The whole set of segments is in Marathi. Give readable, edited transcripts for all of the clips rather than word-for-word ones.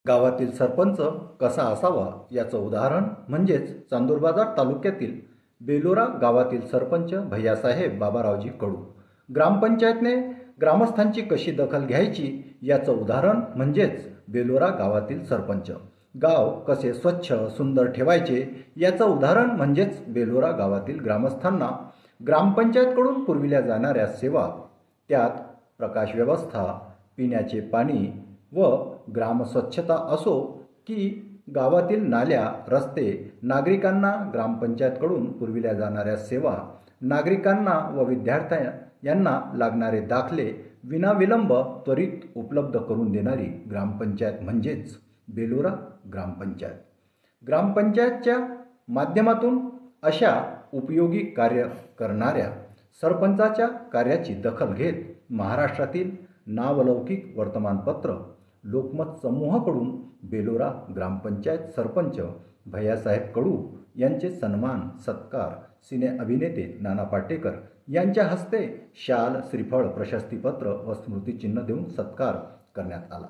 गावातील सरपंच कसा असावा याचं उदाहरण म्हणजेच चांदूरबाजार तालुक्यातील बेलोरा गावातील सरपंच भैयासाहेब बाबारावजी कडू. ग्रामपंचायतने ग्रामस्थांची कशी दखल घ्यायची याचं उदाहरण म्हणजेच बेलोरा गावातील सरपंच. गाव कसे स्वच्छ सुंदर ठेवायचे याचं उदाहरण म्हणजेच बेलोरा गावातील ग्रामस्थांना ग्रामपंचायतकडून पुरविल्या जाणाऱ्या सेवा, त्यात प्रकाश व्यवस्था, पिण्याचे पाणी व ग्रामस्वच्छता असो की गावातील नाल्या, रस्ते, नागरिकांना ग्रामपंचायतकडून पुरविल्या जाणाऱ्या सेवा, नागरिकांना व विद्यार्थ्यांना लागणारे दाखले विनाविलंब त्वरित उपलब्ध करून देणारी ग्रामपंचायत म्हणजेच बेलोरा ग्रामपंचायत. ग्रामपंचायतच्या माध्यमातून अशा उपयोगी कार्य करणाऱ्या सरपंचाच्या कार्याची दखल घेत महाराष्ट्रातील नावलौकिक वर्तमानपत्र लोकमत समूहाकडून बेलोरा ग्रामपंचायत सरपंच भैयासाहेब कडू यांचे सन्मान सत्कार सिने अभिनेते नाना पाटेकर यांच्या हस्ते शाल, श्रीफळ, प्रशस्तीपत्र व स्मृतिचिन्ह देऊन सत्कार करण्यात आला.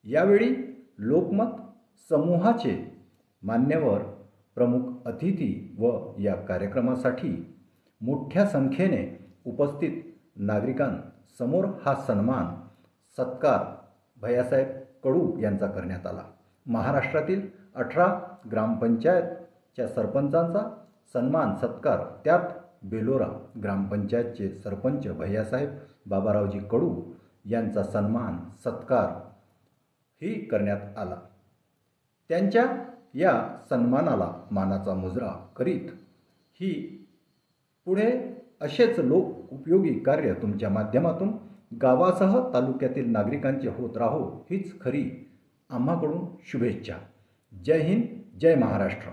यावेळी लोकमत समूहाचे मान्यवर, प्रमुख अतिथी व या कार्यक्रमासाठी मोठ्या संख्येने उपस्थित नागरिकांसमोर हा सन्मान सत्कार भैयासाहेब कडू यांचा करण्यात आला. महाराष्ट्रातील 18 ग्रामपंचायतच्या सरपंचांचा सन्मान सत्कार, त्यात बेलोरा ग्रामपंचायतचे सरपंच भैयासाहेब बाबारावजी कडू यांचा सन्मान सत्कार ही करण्यात आला. त्यांच्या या सन्मानाला मानाचा मुजरा करीत ही पुढे असेच लोक उपयोगी कार्य तुमच्या माध्यमातून गावासह तालुक्यातील नागरिकांचे होत राहो हीच खरी आम्हाकडून शुभेच्छा. जय हिंद, जय महाराष्ट्र.